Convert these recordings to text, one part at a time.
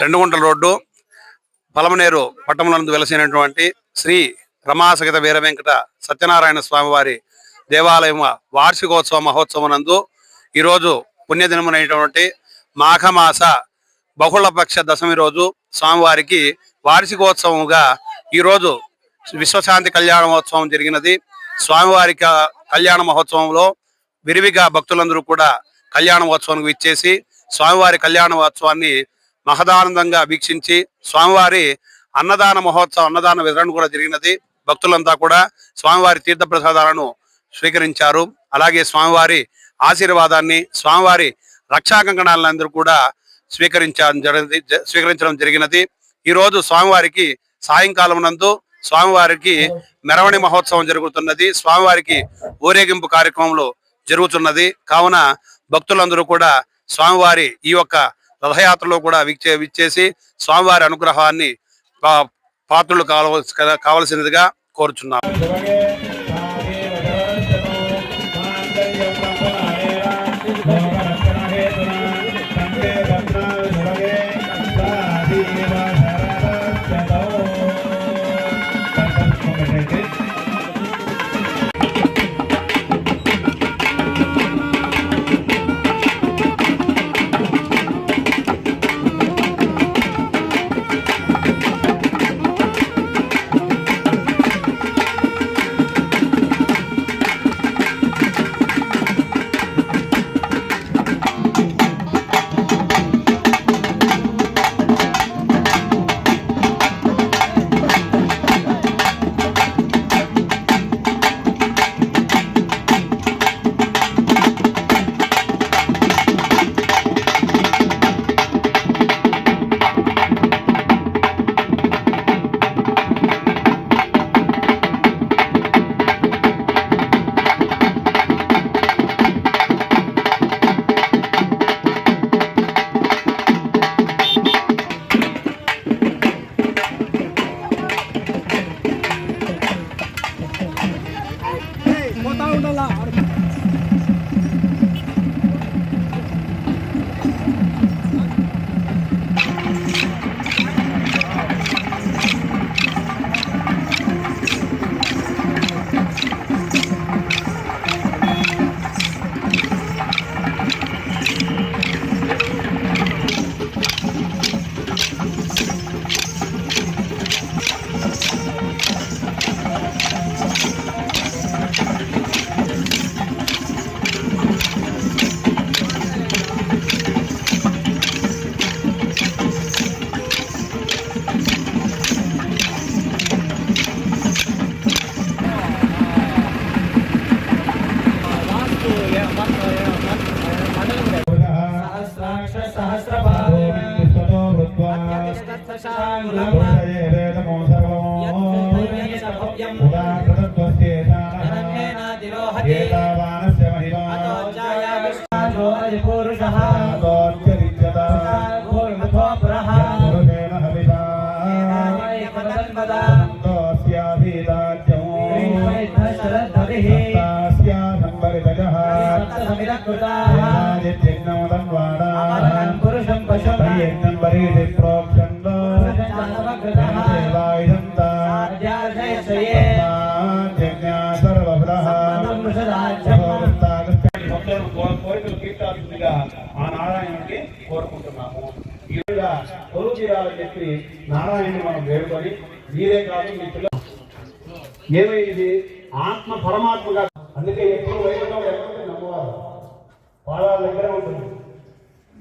రెండుగుంటల road Palamaner పట్టణంలో వెలసినటువంటి శ్రీ రమాసహిత వీర వెంకట సత్యనారాయణ స్వామివారి దేవాలయం వార్షికోత్సవ మహోత్సవం నందు ఈరోజు పుణ్యదినమునైనటువంటి మాఘమాస బహుళపక్ష దశమి రోజు స్వామివారికి వార్షికోత్సవముగా ఈరోజు విశ్వశాంతి కళ్యాణ మహోత్సవం జరిగినది. స్వామివారి కళ్యాణ మహోత్సవంలో విరివిగా భక్తులందరూ కూడా కళ్యాణ మహోత్సవానికి విచ్చేసి స్వామివారి కళ్యాణ మహోత్సవాన్ని మహదానందంగా వీక్షించి స్వామివారి అన్నదాన వితరణ కూడా జరిగినది. భక్తులంతా కూడా స్వామివారి తీర్థప్రసాదాలను స్వీకరించారు. అలాగే స్వామివారి ఆశీర్వాదాన్ని స్వామివారి రక్షా కంకణాలందరూ కూడా స్వీకరించడం జరిగినది. ఈరోజు స్వామివారికి సాయంకాలం నందు స్వామివారికి మెరవణి మహోత్సవం జరుగుతున్నది. స్వామివారికి ఊరేగింపు కార్యక్రమంలో జరుగుతున్నది. కావున భక్తులందరూ కూడా స్వామివారి ఈ యొక్క రథయాత్రలో కూడా విచ్చేసి స్వామివారి అనుగ్రహాన్ని పాత్రలు కావలసినదిగా కోరుచున్నాం. ఆ నారాయణుడికి కోరుకుంటున్నాము. ఈ విధంగా కొలువు చేయాలని చెప్పి నారాయణుని మనం వేడుకొని మీరే కాదు మీ పిల్లలు ఏమైంది ఆత్మ పరమాత్మగా. అందుకే ఎప్పుడు వైకుంఠం ఎక్కడ నమ్మవారు పాదాల దగ్గర ఉంటుంది.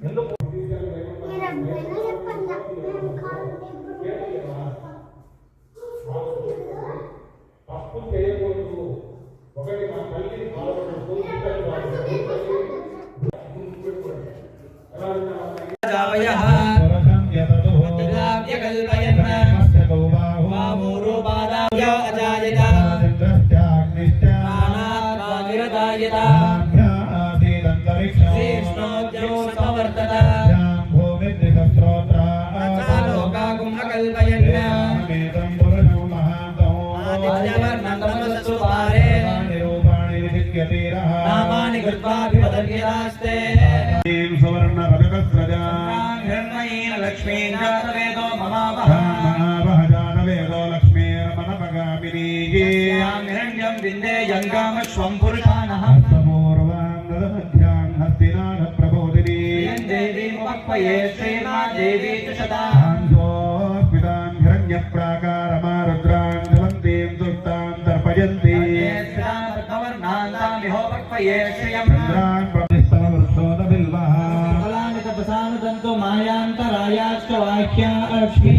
ఎందుకు తప్పు చేయకూడదు. ఒకటి మా తల్లిని బాధపడదు. सुवर्ण लक्ष्मी जातवेदो ममावह जातवेदो लक्ष्मीर्मनपगामिनी हिरण्यं विन्देयं कामश्वं पुरुषानः हस्तपूर्वां ददमध्यां हस्तिनाथ प्रबोधिनी देवी मुपक्वये श्रीमा देवी च सदा पितां हिरण्यप्राकारमारुद्रां ज्वलन्तीं दुष्टां तर्पयन्ति वर्णान्तामिहोपक्वये श्रियं चन्द्रान् प्रतिस्तववृक्षोदबिल्वः फलानितपसानुदन्तो मायान्तरायाश्च वाह्या अक्ष्मी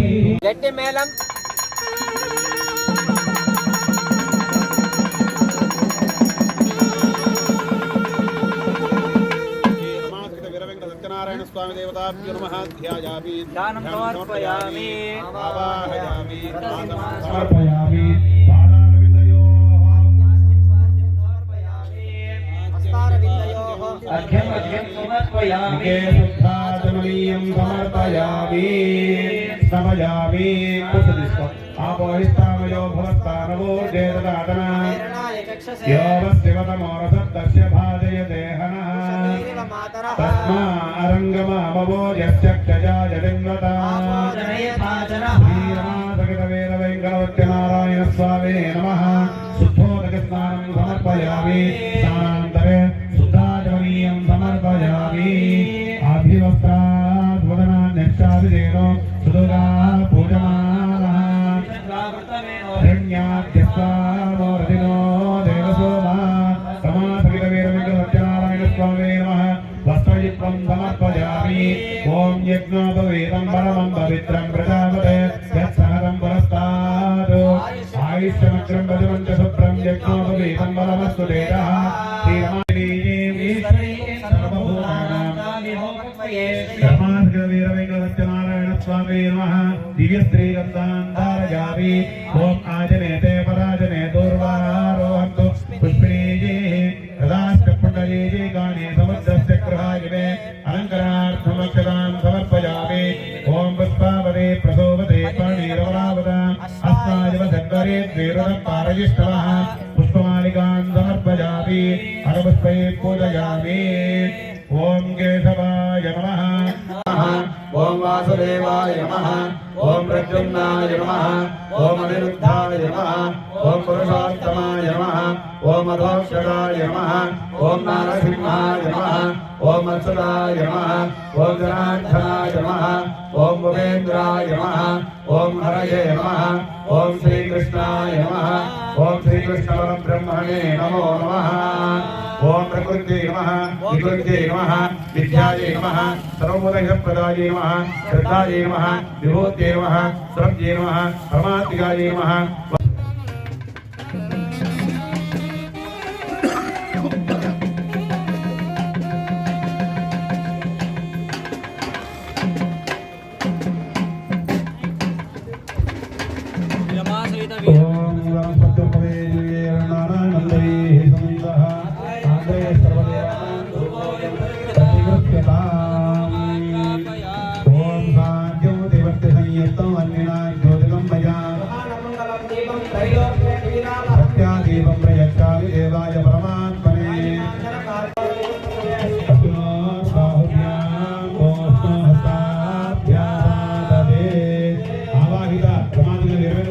గట్టి మేళం సత్యనారాయణ స్వామి దేవతాభ్యో నమః ధ్యాయామి దానం సమర్పయామి ఆవాహయామి సమర్పయామి బాణారవిందయోః अर्घ्यं समर्पयामि मुखे शुद्धाचमनीयं समर्पयामि समयामि आपोहिष्टामयो भवत्तानवो जेतदातना यो वस्तिवतमोरसत्तस्य भाजयते हनः तस्मा अरङ्गमामवो यश्चक्षजा जटिन्वता श्रीरमासकितवेदवेङ्कटवत्यनारायणस्वामे नमः शुद्धोदकस्नानं समर्पयामि स्नानान्तरे शुद्धाचमनीयं समर्पयामि आभिवस्त्राद्वदनान्यक्षाभिदेनो सुदुगा पूजमानः हिरण्याद्यस्वामोरदिनो देवसोमा समासकितवीरवेङ्कटसत्यनारायणस्वामे नमः वस्त्रयुक्तं समर्पयामि ॐ यज्ञोपवीतं परमं पवित्रं प्रजापते यत्सहतं पुरस्तात् आयुष्यमग्रं पदमञ्च शुभ्रं यज्ञोपवीतं परमस्तु तेजः सत्यनारायणस्वामी नमः दिव्यश्रीगन्धान् धारयामि ॐ आजनेते पराजने दूर्वारोहन्तु पुष्पिणीः रदाष्टपुण्डरीः गाने समुद्रस्य गृहायिने अलङ्करार्थमक्षतां समर्पयामि ॐ पुष्पावते प्रसोवते पाणिरवरावता हस्तादिवसद्वरे द्विरुदं पारयिष्ठवः पुष्पमालिकान् समर्पयामि अरपुष्पै पूजयामि ॐ केशवाय नमः ॐ वासुदेवाय नमः ॐ प्रद्युम्नाय नमः ॐ अनिरुद्धाय नमः ॐ पुरुषोत्तमाय नमः ॐ अधोक्षराय नमः ॐ नारसिंहाय नमः ॐ अच्युताय नमः ॐ जनार्दनाय नमः ॐ भूपेन्द्राय नमः ॐ हरये नमः ॐ श्रीकृष्णाय नमः ॐ श्रीकृष्णपरब्रह्मणे नमो नमः ॐ प्रकृत्यै नमः विकृत्यै नमः विद्यायै नमः सर्वभूतहितप्रदायै नमः श्रद्धायै नमः विभूत्यै नमः सर्वज्ञै नमः परमात्मिकायै नमः सत्यादीपं प्रयच्छामि देवाय परमात्मने आवाहित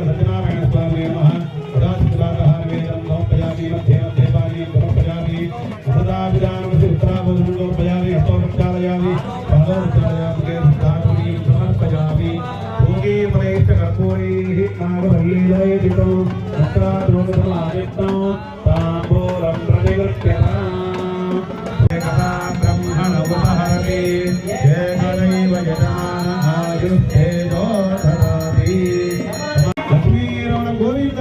सत्यनारायण स्वामी नमः सदाशिवरागहारवेदं समर्पयामि मध्ये मध्ये पाणि समर्पयामि सदाभिधानमसि उत्तराभूषणं समर्पयामि हस्तोपचारयामि पादोपचारयामि केशधारणीं समर्पयामि भोगे फलैश्च कर्पूरैः नागवल्लीलयदितं तत्राद्रोगसमायुक्तं ताम्बूलं प्रतिगृह्यताम् एकदा ब्रह्मणोपहरति एकदैव यजमानः आयुष्ठेजोधराति लक्ष्मीरमण गोविन्द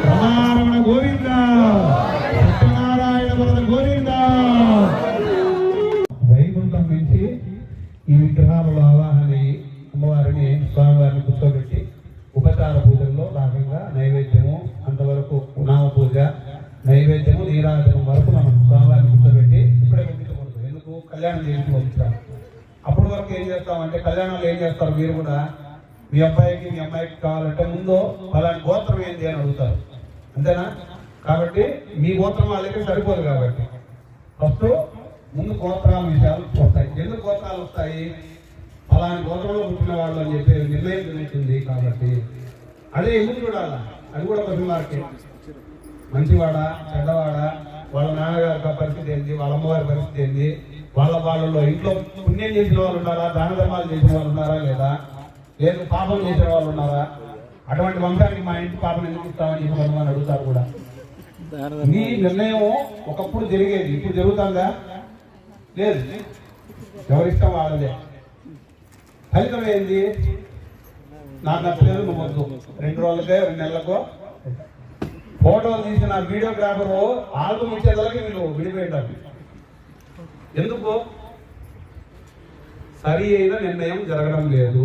रमारमण गोविन्द సత్యనారాయణ వరద గోవింద వైకుంఠం నుంచి ఈ విగ్రహాలలో ఆవాహన అమ్మవారిని స్వామివారిని కూర్చోబెట్టి ఉపచార పూజల్లో భాగంగా నైవేద్యము అంతవరకు నామ పూజ నైవేద్యము నీరాజనం వరకు మనం స్వామివారిని కూర్చోబెట్టి ఇప్పుడే పంపించకూడదు. ఎందుకు? కళ్యాణం చేసి పంపిస్తాం. అప్పటి వరకు ఏం చేస్తామంటే కళ్యాణంలో ఏం చేస్తారు? మీరు కూడా మీ అబ్బాయికి మీ అమ్మాయికి కావాలంటే ముందు అలాంటి గోత్రం ఏంటి అని అడుగుతారు, అంతేనా? కాబట్టి మీ గోత్రం వాళ్ళకి సరిపోదు. కాబట్టి ఫస్ట్ ముందు గోత్రాల విషయాలు వస్తాయి. ఎందుకు గోత్రాలు వస్తాయి? ఫలాని గోత్రంలో పుట్టిన వాళ్ళు అని చెప్పి నిర్ణయం జరుగుతుంది. కాబట్టి అదే ఎందుకు చూడాలా, అది కూడా క్వశ్చన్ మార్కే. మంచివాడా చెడ్డవాడా, వాళ్ళ నాన్నగారి పరిస్థితి ఏంటి, వాళ్ళ అమ్మగారి పరిస్థితి ఏంటి, వాళ్ళలో ఇంట్లో పుణ్యం చేసిన వాళ్ళు ఉన్నారా, దాన ధర్మాలు చేసిన వాళ్ళు ఉన్నారా లేదా, లేదు పాపం చేసిన వాళ్ళు ఉన్నారా, అటువంటి వంశానికి మా ఇంటి పాపం ఎందుకు ఇస్తామని చెప్పి కొంతమంది అడుగుతారు కూడా. ఈ నిర్ణయం ఒకప్పుడు జరిగేది, ఇప్పుడు జరుగుతుందా? లేదు. ఎవరిష్టం వాళ్ళదే. ఫలితం ఏంది? నాకు నచ్చలేదు, నువ్వు వద్దు. 2 రోజులకే 2 నెలలకో ఫోటోలు తీసిన వీడియోగ్రాఫరు ఆల్బమ్ ఇచ్చేదానికి వీళ్ళు విడిపోయింటారు. ఎందుకు? సరి అయిన నిర్ణయం జరగడం లేదు.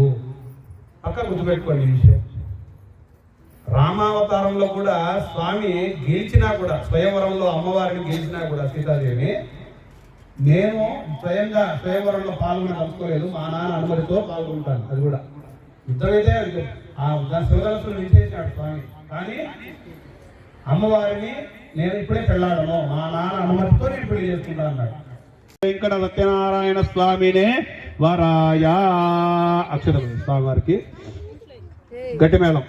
పక్క గుర్తుపెట్టుకోండి ఈ విషయం. రామావతారంలో కూడా స్వామి గెలిచినా కూడా, స్వయంవరంలో అమ్మవారిని గెలిచినా కూడా సీతాదేవిని, నేను స్వయంగా స్వయంవరంలో పాల్గొనదలుచుకోలేదు, మా నాన్న అనుమతితో పాల్గొంటాను. అది కూడా యుద్ధమైతే దాని శివధనస్సును నిలిచేసినాడు స్వామి. కానీ అమ్మవారిని నేను ఇప్పుడే పెళ్ళాడను, మా నాన్న అనుమతితో నేను పెళ్లి చేసుకుంటా అన్నాడు. వెంకట సత్యనారాయణ స్వామినే వరాయ అక్షరం స్వామివారికి గట్టి మేళం.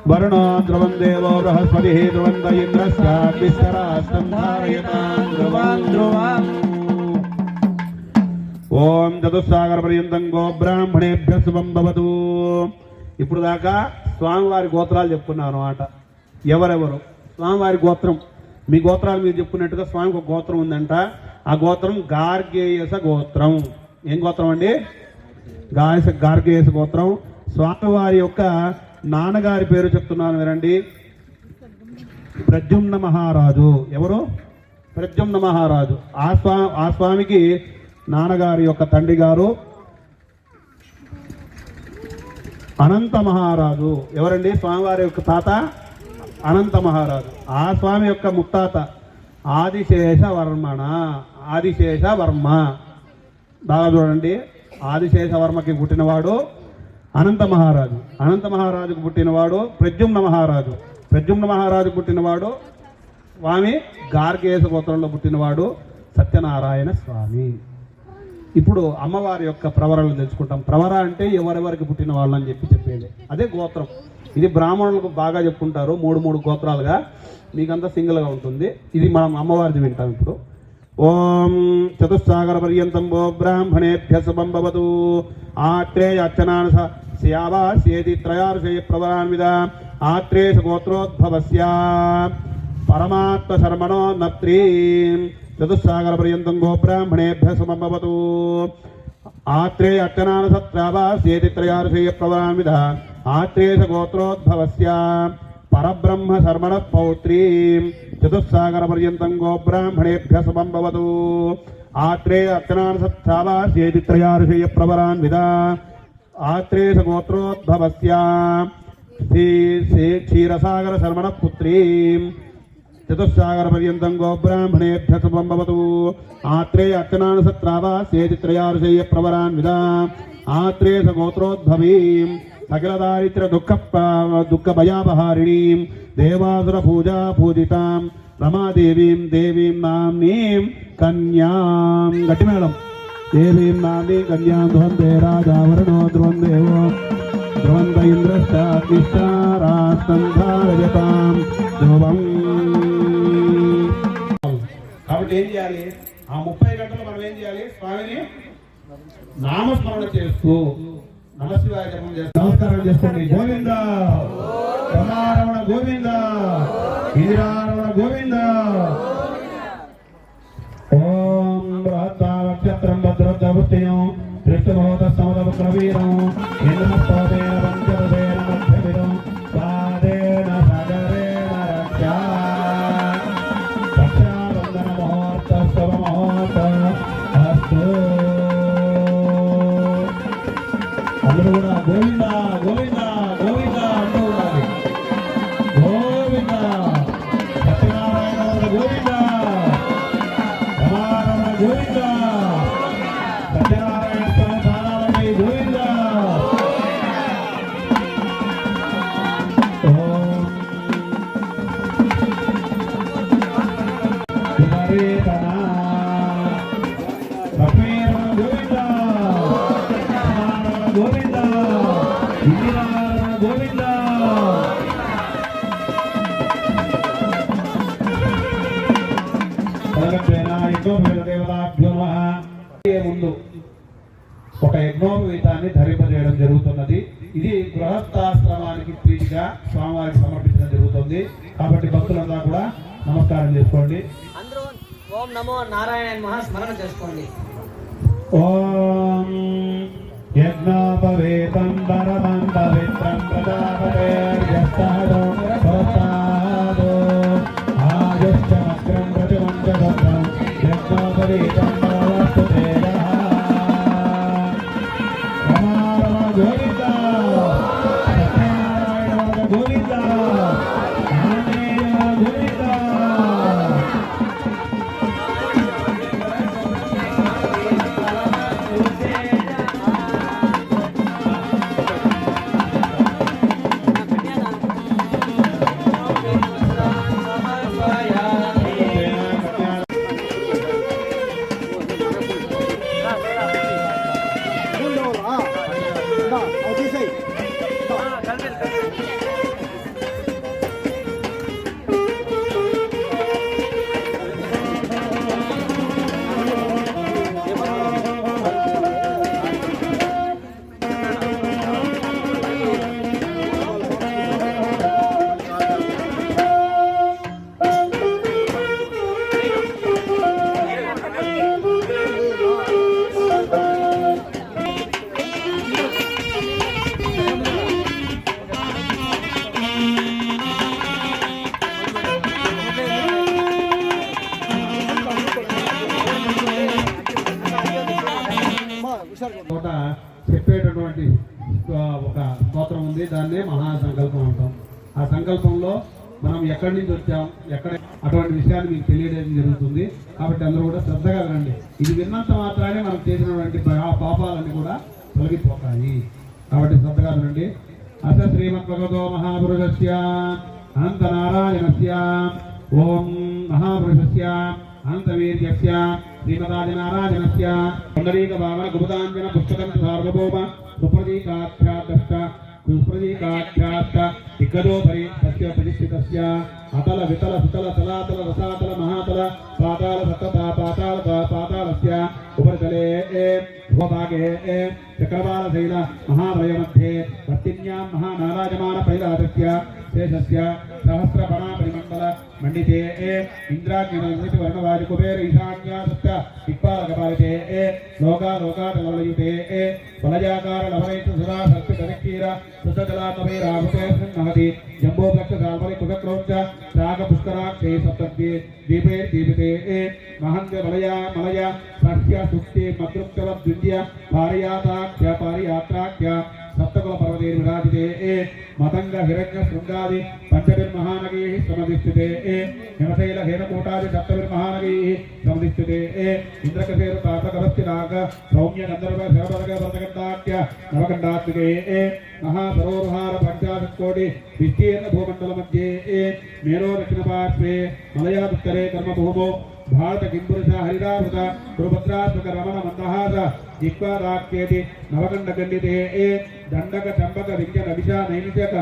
వరుణో ధ్రువం దేవో బృహస్పతి ధ్రువంత ఇంద్రస్యాగ్నిస్తరాస్తంధారయతాం. ఓం చతుస్సాగర పర్యంతం గో బ్రాహ్మణేభ్య శుభం భవతు. ఇప్పుడు దాకా స్వామివారి గోత్రాలు చెప్పుకున్నాను అన్నమాట. ఎవరెవరు స్వామివారి గోత్రం, మీ గోత్రాలు మీరు చెప్పుకున్నట్టుగా స్వామికి ఒక గోత్రం ఉందంట. ఆ గోత్రం గార్గేయస గోత్రం. ఏం గోత్రం అండి? గార్గేయస గోత్రం. స్వామివారి యొక్క నాన్నగారి పేరు చెప్తున్నాను వినండి. ప్రద్యుమ్న మహారాజు. ఎవరు? ప్రద్యుమ్న మహారాజు. ఆ స్వామికి నాన్నగారి యొక్క తండ్రి గారు అనంత మహారాజు. ఎవరండి? స్వామివారి యొక్క తాత అనంత మహారాజు. ఆ స్వామి యొక్క ముత్తాత ఆదిశేష వర్మణ. ఆదిశేష వర్మ. బాగా చూడండి, ఆదిశేష వర్మకి పుట్టినవాడు అనంత మహారాజు. అనంత మహారాజుకు పుట్టినవాడు ప్రద్యుమ్న మహారాజు. ప్రద్యుమ్న మహారాజు పుట్టినవాడు స్వామి గార్గేయ గోత్రంలో పుట్టినవాడు సత్యనారాయణ స్వామి. ఇప్పుడు అమ్మవారి యొక్క ప్రవరలు తెలుసుకుంటాం. ప్రవర అంటే ఎవరెవరికి పుట్టిన వాళ్ళు అని చెప్పేది, అదే గోత్రం. ఇది బ్రాహ్మణులకు బాగా చెప్పుకుంటారు, 3 గోత్రాలుగా. మీకంతా సింగిల్గా ఉంటుంది. ఇది మనం అమ్మవారిది వింటాం ఇప్పుడు. ఓం చతుస్సాగర పర్యంతం గో బ్రాహ్మణేభ్య శుభం భవతు. ఆత్రేయ అర్చనాన శ్యావాస్యేతి త్రయార్షయ ప్రవరాన్విద ఆత్రేయ గోత్రోద్భవస్య పరమాత్మ శర్మణో నత్రీం. చతుస్సాగర పర్యంతం గో బ్రాహ్మణేభ్య శుభం భవతు. ఆత్రేయ అర్చనాన సత్రావాస్యేతి త్రయార్షయ ప్రవరాన్విద ఆత్రేయ గోత్రోద్భవస్య పరబ్రహ్మ శర్మణ పౌత్రీం. చతుస్సాగర పర్యంతం గో బ్రాహ్మణేభ్య శుభం భవతు. ఆత్రేయ అర్చనాన సత్రావాస్యేతి త్రయార్షయ ప్రవరాన్విద ఆత్రేయ గోత్రోద్భవస్య క్షీరసాగర శర్మణ పుత్రీం. చతుస్సాగర పర్యంతం గో బ్రాహ్మణేభ్య శుభం భవతు. ఆత్రేయ అర్చనాన సత్రావాస్యేతి త్రయార్షయ ప్రవరాన్విద ఆత్రేయ గోత్రోద్భవీం. సకల దారిద్ర్య దుఃఖ భయాపహారిణీం దేవాసుర పూజా పూజితాం రమాదేవీం దేవీం నామ్నీం కన్యాం. గట్టి మేళం. దేవీం నామ్నీం కన్యాం ధ్రువందే రాజా వరుణో ధ్రువం దేవో ధ్రువంత ఇంద్రశ్చాగ్నిష్టారాస్తంధారయతాం ధ్రువం. కాబట్టి ఏం చేయాలి? ఆ 30 గంటలు మనం ఏం చేయాలి? స్వామిని నామస్మరణ చేస్తూ నమశివాయ జపం చేస్తూ నమస్కారం చేసుకోండి. గోవింద రమారమణ గోవింద ఇంద్రారమణ గోవింద. ఓం నక్షత్రం భద్రద్రవృత్తియం దృష్టభూత సమదవక్రవీరం ఇంద్రమస్తోదేన పంచదేన మధ్యమిదం సాదేన సగరేణ రక్షా రక్షాబంధన ముహూర్త శుభ ముహూర్త అస్తు. అందరూ కూడా గోవింద గోవింద గోవింద అంటూ ఉండాలి. గోవింద సత్యనారాయణ గోవింద రమారమణ గోవింద సత్యనారాయణ స్వామి ప్రాణాలని గోవింద నైవేద్యంగా స్వామివారికి సమర్పించడం జరుగుతుంది. కాబట్టి భక్తులంతా కూడా నమస్కారం చేసుకోండి. అందరూ ఓం నమో నారాయణ నమః స్మరణ చేసుకోండి. ఓం యజ్ఞోపవేతం పరమం పవిత్రం ప్రజాపతేర్యస్తాదో ప్రోత్సాదో ఆయుష్యమగ్రం ప్రతిమంచదత్రం యజ్ఞోపవేతం పరమస్తు తేజః రమారమ గోవింద సత్యనారాయణ గోవింద ఆంజనేయ గోవింద. చోట చెప్పేటటువంటి ఒక స్తోత్రం ఉంది. దాన్నే మహాసంకల్పం అంటాం. ఆ సంకల్పంలో మనం ఎక్కడి నుంచి వచ్చాం, ఎక్కడ అటువంటి విషయాన్ని మీకు తెలియడం జరుగుతుంది. కాబట్టి అందరూ కూడా శ్రద్ధగా వినండి. ఇది విన్నంత మాత్రానే మనం చేసినటువంటి పాపాలన్నీ కూడా తొలగిపోతాయి. కాబట్టి శ్రద్ధగా వినండి. అస శ్రీమద్భగవతో మహాపురుషస్య అనంత నారాయణస్య ఓం మహాపురుషస్య అనంతవీర్యస్య శ్రీమదాదినారాయణస్య పుండరీక భావన గుపదాంజన పుస్తకం సార్వభౌమ సుప్రదీకాఖ్యాత సుప్రదీకాఖ్యాత దిగ్గజోపరి తస్య ప్రతిష్ఠితస్య అతల వితల సుతల తలాతల రసాతల మహాతల పాతాళ సతత పాతాళ పాతాళస్య ఉపరితలే భూభాగే చక్రవాలశైల మహావలయ మధ్యే పత్తిన్యాం మహానారాజమాన పైలాదస్య శేషస్య సహస్రపణా పరిమండల మండితే ఇంద్రాజ్ఞ వర్ణవాజ కుబేర ఈశాన్యాసక్త దిక్పాలకపాలితే లోకాలోకాటలవలయుతే ఫలజాకార లవరైత సురా శక్తి కవిక్షీర సుసజలాత్మవే రాహుతే మహతి జంబోభక్త సాల్మలి కుశక్రౌంచ రాగ పుష్కరాక్షే సప్తద్వే దీపే దీపితే మహంత్య మలయ సఖ్య సుక్తి మతృప్తవ ద్వితీయ పారియాతాఖ్య పారియాత్రాఖ్య సప్తకుల పర్వతే విరాజితే మతంగ హిరణ్య శృంగాది పంచభిర్మహానగై సమధిష్ఠితే హిమశైల హేమకూటాది సప్తభిర్మహానగై సమధిష్ఠితే ఇంద్రకసేరు తాపకవస్తి నాగ సౌమ్య గంధర్వ శరభరగ భరతగండాఖ్య నవకండాత్మికే మహాసరోరుహార పంచాశత్కోటి విస్తీర్ణ భూమండల మధ్యే మేరో దక్షిణ పార్శ్వే మలయాదుత్తరే కర్మభూమో భారత కింపురుష హరిరావృత కురుభద్రాత్మక రమణ మందహాస జిక్వారాఖ్యేతి నవకండ ఖండితే దండక చంపక విద్య నవిష నైమిషక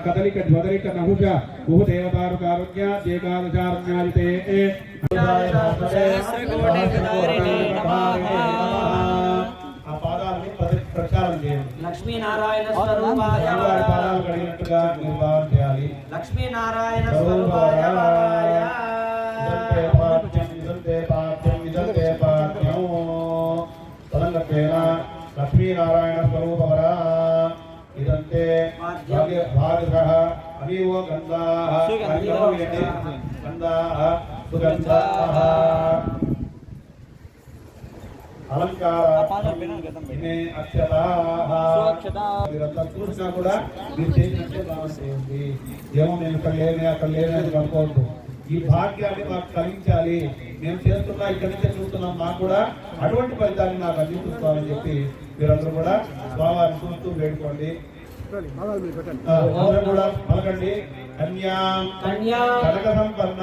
కదలిక జ్వదలిక నహుష కుహు దేవతారు కారుణ్య జేకాదశారుణ్యాదితే ఆ పాదాలని ప్రచారం చేయండి. లక్ష్మీనారాయణ స్వరూపాయ పాదాలు కడిగినట్టుగా నిర్వాహం చేయాలి. లక్ష్మీనారాయణ స్వరూపాయ లక్ష్మీనారాయణ స్వరూపవర ఇదంతే భాగః అవివో గంధాః గంధాః సుగంధాః చూసినా కూడా మీరు చేసినట్టే భావన చేయండి. ఏమో నేను ఇక్కడ లేనే అక్కడ లేనే అని అనుకోవద్దు. ఈ భాగ్యాన్ని మాకు కలిగించాలి, మేము చేస్తున్నా ఇక్కడి నుంచే చూస్తున్నాం, మాకు కూడా అటువంటి ఫలితాన్ని నాకు అందిస్తున్నామని చెప్పి మీరందరూ కూడా స్వామివారిని చూస్తూ వేడుకోండి. అందరూ కూడా పలకండి. కన్యాం కనక సంపన్న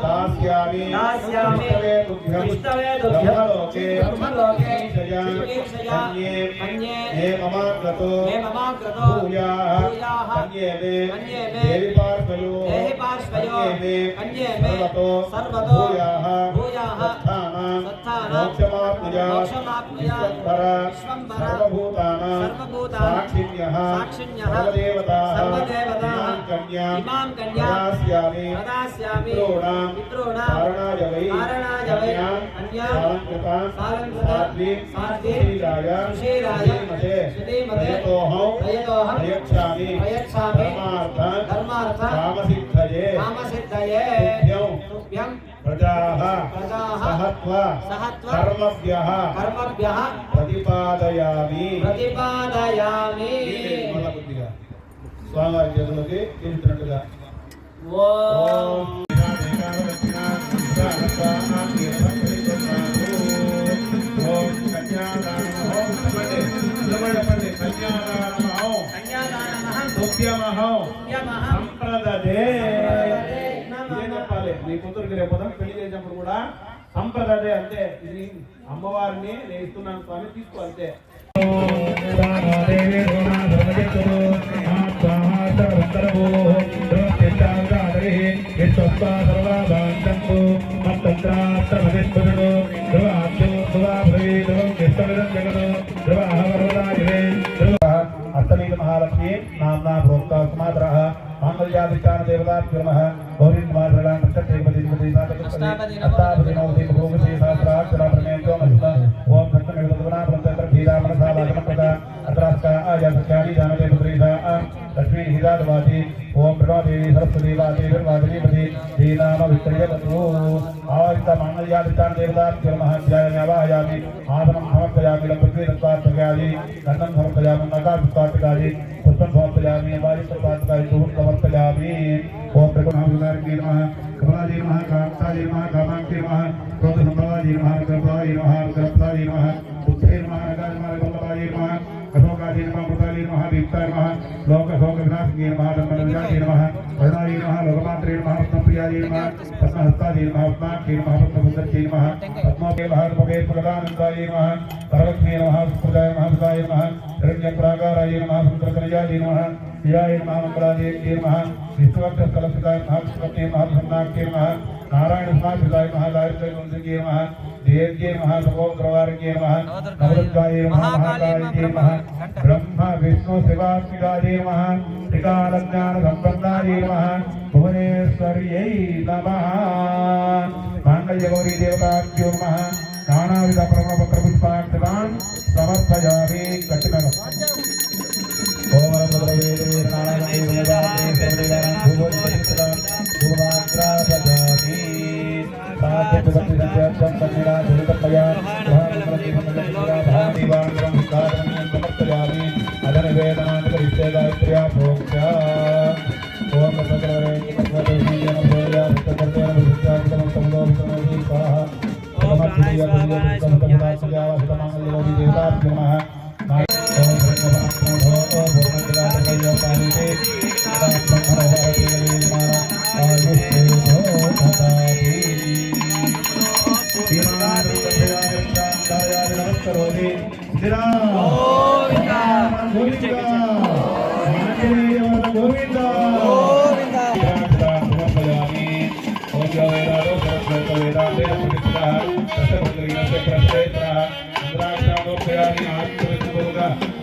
దాస్యామి मन्ये हे ममाग्रतो भूयाः मन्ये मे देवी पार्श्वयो मन्ये मे सर्वतो भूयाः सत्तानां मोक्षमाप्नुया विश्वम्भर सर्वभूतानां साक्षिण्यः सर्वदेवताः इमां कन्या प्रदास्यामि पितॄणां कारणाय वै अन्यां सालङ्कृतां सुशीलाय श्रीमते प्रयच्छामि धर्मार्थं कामसिद्धये तुभ्यं प्रजाः सहत्वा कर्मभ्यः प्रतिपादयामि స్వామివారి చేతులకి తీర్చినట్టుగా చెప్పాలి నీ కూతురికి రేపు పెళ్లి చేసినప్పుడు కూడా సంప్రదాయ అంటే ఇది అమ్మవారిని నేను ఇస్తున్నాను స్వామి తీసుకో అంతే అష్టమీక మహాలక్ష్మి నామ్నా ప్రోక్తా సుమాత్రః మాంగళ్యాధిష్టాన దేవతాభ్యో నమః గౌరీ కుమారరాం ప్రత్యక్షేపతి అష్టాపదినోది భూమిశీ సహస్రాక్షర ప్రమేంద్రో మహిమ ఓం సత్యమిదగుణా బ్రహ్మచంద్ర ధీరామణ సావాగమకృత అత్రాస్క ఆయ సత్యాని జానతే పుత్రీసా లక్ష్మీ హిదాదవాది ఓం ప్రణోదేవి సరస్వతి వాది నిర్వాదినిపతి శ్రీనామ విక్రియవతు ఆవిత మాంగళ్యాధిష్టాన దేవతాభ్యో నమః ధ్యాయామి ఆసనం సమర్పయామి లక్ష్మీరత్వార్పయామి దండం సమర్పయామి నకార్పయామి పుష్పం సమర్పయామి వాయుప్రపాతకాయ శుభం సమర్పయామి ఓం ప్రగుణాభిమాని నమః కమలాజీ నమః కాంతాజీ నమః కామాక్షి నమః క్రోధ సంభవాజీ నమః గర్భాజీ నమః గర్భాజీ నమః ఉత్తే నమః నగాజీ నమః వల్లభాజీ నమః అశోకాజీ నమః మృతాజీ నమః దీప్తాయ నమః లోక శోక వినాశిని నమః ధర్మరాజీ నమః వరుణాజీ నమః లోకమాత్రే నమః పద్మప్రియాజీ నమః పద్మహస్తాజీ నమః పద్మాక్షి నమః పద్మసుందరీ నమః పద్మోకే నమః పద్మోకే ప్రదానందాయ నమః పరలక్ష్మీ నమః సుప్రదాయ నమః సుదాయ నమః హిరణ్యప్రాకారాయ నమః సుందరకలయాజీ నమః శ్రియాయ నమః మంగళాజీ నమః విష్ణువక్షస్థలస్థితాయ నమః విష్ణుపత్ని నమః ప్రసన్నాక్షి నమః నారాయణ సమాధితాయ నమః దారిద్ర్యవంశీ నమః దేవ్యే నమః సర్వోగ్రవారికే నమః నవదుర్గాయ నమః మహాకాళికే నమః బ్రహ్మ విష్ణు శివాత్మికాయ నమః త్రికాలజ్ఞాన సంపన్నాయ నమః భువనేశ్వర్యై నమః మాంగళ్య గౌరీ దేవతాభ్యో నమః నానావిధ ప్రమపత్ర పుష్పాక్షతాన్ సమర్పయామి గట్టిగా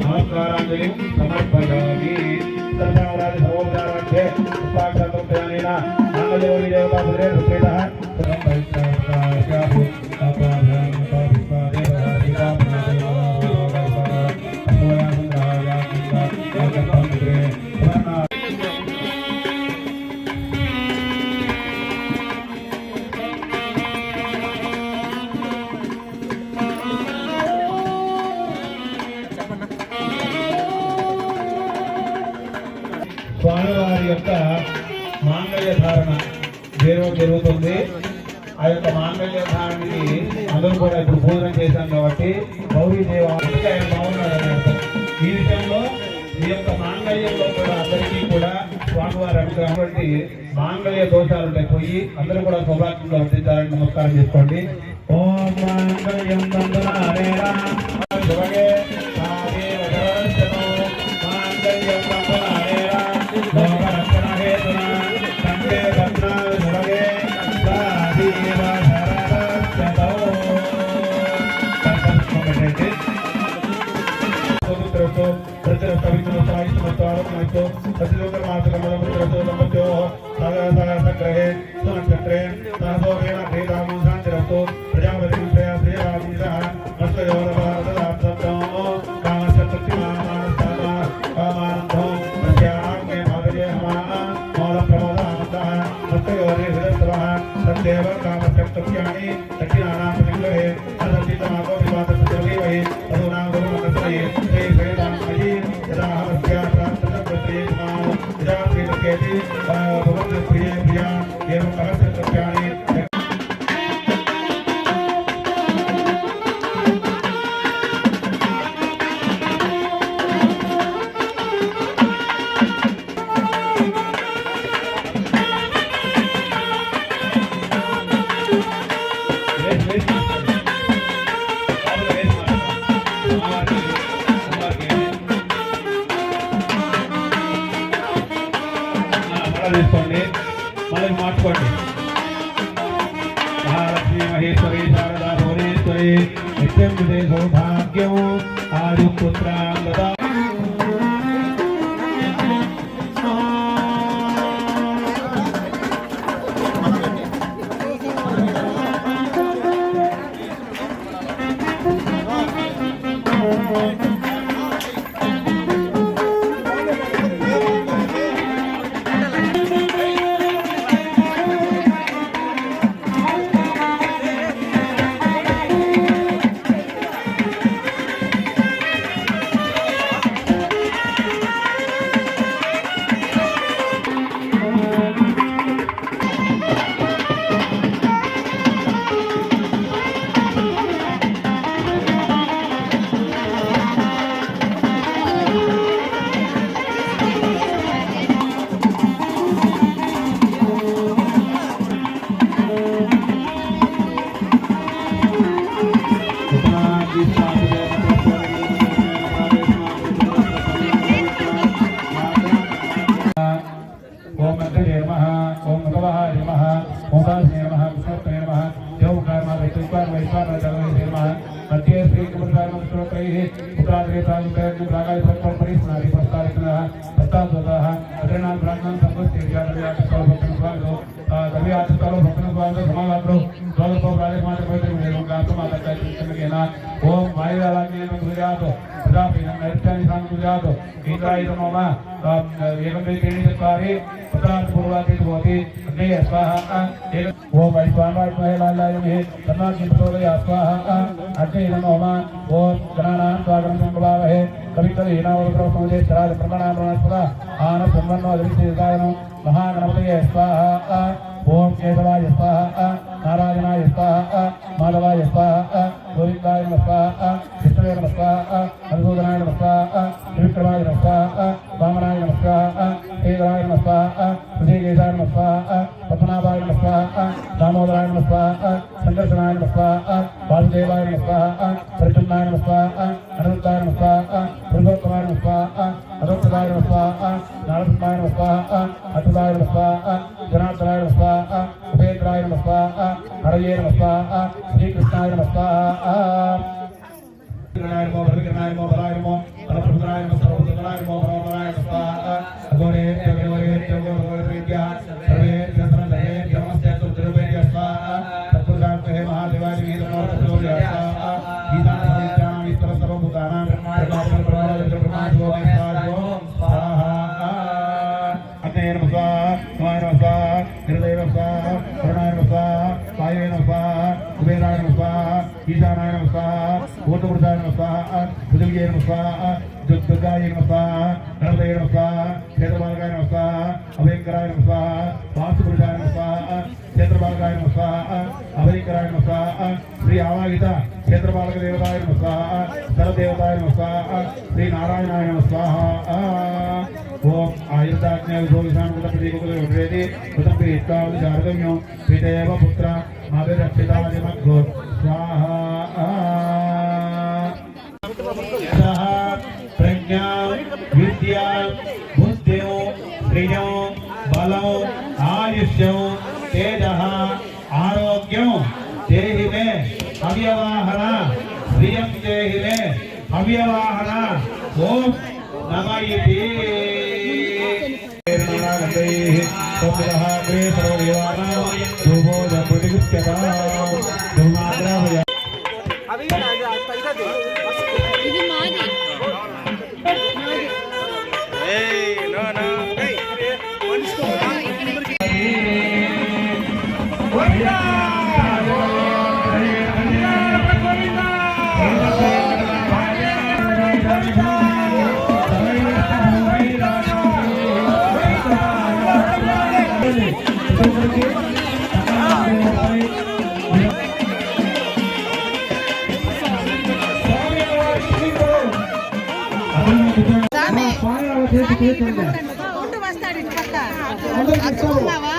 నమస్కారాంజలి సమర్పయామి సర్వరాజ సర్వోపచారార్థే పుష్పాక్షతోపయానేన మంగళగౌరీ దేవతా పుత్రే రుద్రేణః స్వామివారి యొక్క మాంగళ్య ధారణ జరుగుతుంది. ఆ యొక్క మాంగళ్య ధారణకి అందరూ కూడా ఇప్పుడు భోజనం చేశాం కాబట్టి గౌరీ దేవ ఈ విషయంలో ఈ యొక్క మాంగళ్యంలో కూడా అందరికీ కూడా స్వామివారి అనుగ్రహం మాంగళ్య దోషాలు ఉంటాయి పోయి అందరూ కూడా సౌభాగ్యంగా వర్తించాలని నమస్కారం చేసుకోండి. ఓం మాంగళ్యం सुभगे सादेव जरंजनो मांगल्यं संपदानेन लोकरक्षणहेतुना कंठे भद्रां सुभगे सादेव शरणस्यतो तत्समयते पवित्रतो प्रतिरस्तवित्रसायित्वत्वारमैतो सतिलोकमात्रकमलपुत्रतो दम्पत्यो सागरसागरसग्रहे सुनक्षत्रे सहसोमेन क्रीडामो शान्तिरस्तु प्रजापतिं श्रेया श्रेयाधीशः मस्तयोरभारतदाप्ततो कामस्य तृप्तिमानमानस्तामा कामानन्दो प्रत्याग्ने माधुर्ये हमाः मौलप्रमोदानन्दः मस्तयोरे हृदयस्तवः तद्देव कामस्य तृप्त्यानि दक्षिणानां प्रतिग्रहे अदर्शितमागो विवादसत्यवैवहि अधूनां गुरुमकसमये श्री श्रीराममयि यदा हवस्या प्राप्ततत्प्रत्रेयमानो यदा श्रीलकेति भवन्तु प्रिये प्रिया एवं कहस्य तृप्त्यानि తీసుకోండి మళ్ళీ మార్చుకోండి మహాలక్ష్మి మహేశ్వరి శారదా భువనేశ్వరి నిత్యం విదే సౌభాగ్యం ఆరు పుత్రాంగదా ओम नंदये नमः ओम भगवाय नमः ओम दासये नमः विष्णुपते नमः देवकार्मा वैष्णवार वैष्णवार जगवे नमः मध्ये श्री कुमारनाम स्तोत्रैः पुत्राद्रेतायुक्तैः प्रागाय सत्पर परिस्नादि प्रस्तारितः तत्तावतः अग्रणां ब्राह्मणं संगस्तेर्या दव्याचकालो भक्तन स्वागतो दव्याचकालो भक्तन स्वागतो समागात्रो स्वागतो प्राजमात्र पवित्रमेव गातो माता चिन्तनेन ओम वायुराज्ञेन गुरुजातो प्रजापतिं नैत्यानि सांगुजातो इंद्राय नमः एकं त्रीणि चत्वारि पुत्रात् पूर्वात् भवति अग्नेय स्वाहा ओम वैश्वानराय महिलालाय महे तन्नाग्नि प्रचोदयात् स्वाहा अग्नेय नमः ओम गणानां स्वागतं संभवामहे कविकवीनावृतसमुदे चराज प्रमाणानुस्पदा आन ब्रह्मणो दरिद्रदायनो महागणपतये स्वाहा ओम केशवाय स्वाहा नारायणाय स्वाहा माधवाय स्वाहा गोविंदाय नमः स्वाहा विष्णुवे नमः स्वाहा मधुसूदनाय नमः स्वाहा त्रिविक्रमाय नमः स्वाहा वामनाय नमः स्वाहा श्रीधराय नमः स्वाहा ऋषिकेशाय नमः स्वाहा पद्मनाभाय नमः स्वाहा दामोदराय नमः स्वाहा संकर्षणाय नमः स्वाहा वासुदेवाय नमः स्वाहा प्रद्युम्नाय नमः स्वाहा अनिरुद्धाय नमः स्वाहा पुरुषोत्तमाय नमः स्वाहा अदोत्तमाय नमः स्वाहा नारसिंहाय नमः स्वाहा अच्युताय नमः स्वाहा जनार्दनाय नमः स्वाहा उपेन्द्राय नमः स्वाहा हरये नमः स्वाहा श्रीकृष्णाय नमः स्वाहा नारायण नमो भगवानाय नमो बलाय नमो अनप्रभुनाय नमो सर्वभूतनाय नमो भगवानाय नमः स्वाहा अगोरे देवगोरे देवगोरे प्रीत्या सर्वे चंद्रन सर्वे नमस्ते तुद्रुवेय स्वाहा तत्पुरुषाय महादेवाय नमो प्रचोदयाय स्वाहा गीतां सत्यानां ईश्वर सर्वभूतानां ब्रह्माण्ड ब्रह्माण्ड स्वाहा अग्नेय नमः स्वाहा नमाय नमः स्वाहा हृदये नमः स्वाहा प्रणाय नमः स्वाहा वायुवे नमः स्वाहा कुबेराय नमः स्वाहा ईशानाय नमः स्वाहा भूतपुरुषाय नमः स्वाहा पृथिव्यै नमः स्वाहा दुर्गाय नमः स्वाहा गणपतये नमः स्वाहा क्षेत्रपालकाय नमः स्वाहा अभयंकराय नमः स्वाहा वास्तुपुरुषाय नमः स्वाहा क्षेत्रपालकाय नमः स्वाहा अभयंकराय नमः स्वाहा श्री आवाहित क्षेत्रपालक देवताय नमः स्वाहा सर्वदेवताय नमः स्वाहा श्री नारायणाय नमः स्वाहा ओम आयुर्दाज्ञा विभोगिशानुकृतप्रतीकोपदेवति कृतं पीत्वावति शारदम्यो पितेव पुत्र माभिरक्षितादिमग्भो स्वाहा प्रज्ञा विद्या बुद्धिं श्रियं बलं आयुष्यं तेजः आरोग्यं देहि मे अव्यवाहन श्रियं देहि मे अव्यवाहन ओम नमः इति ఇది మాది ఉంటూ వస్తాడు ఇటు పక్క అచ్చుకున్నావా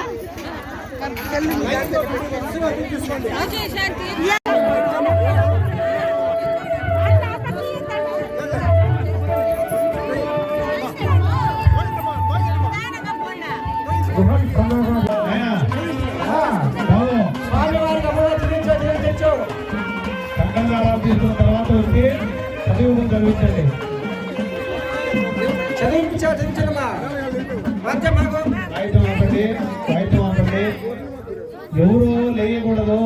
తీసుకున్న తర్వాత వచ్చి చదివి చదివించండి కాగితం ఆపండి ఎవరు లేయకూడదు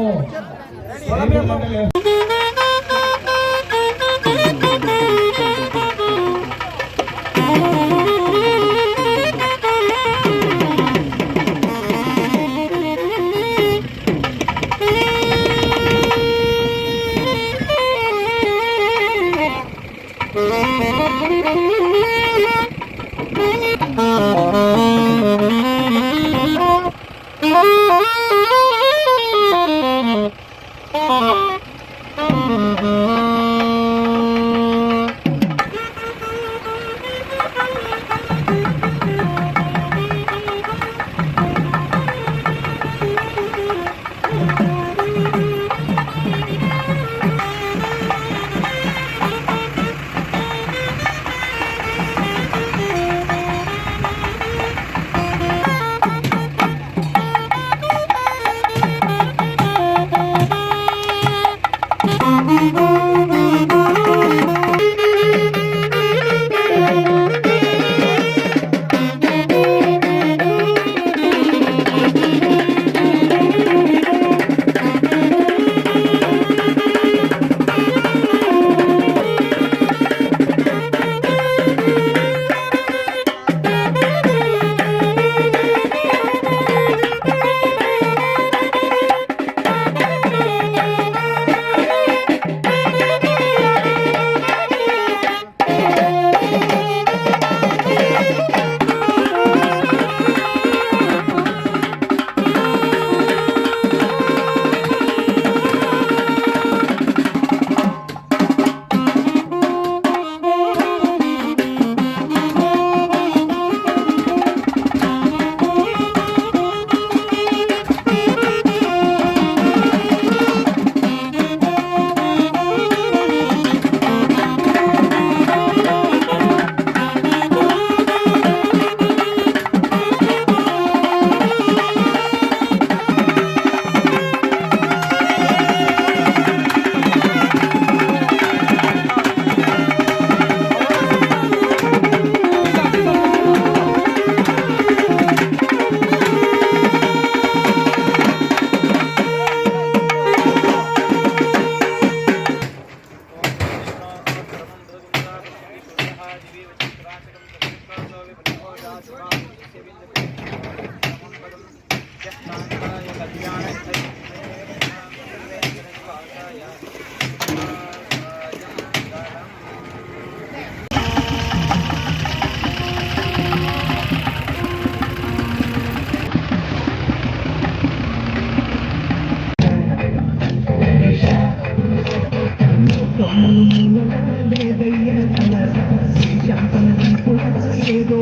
ఏదో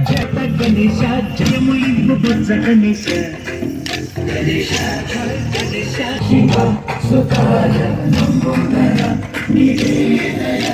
జత గణేశ జయములింపు బొజ్జ గణేశ గణేశ గణేశ శివ సుఖాయ నంబోదర నివేదయ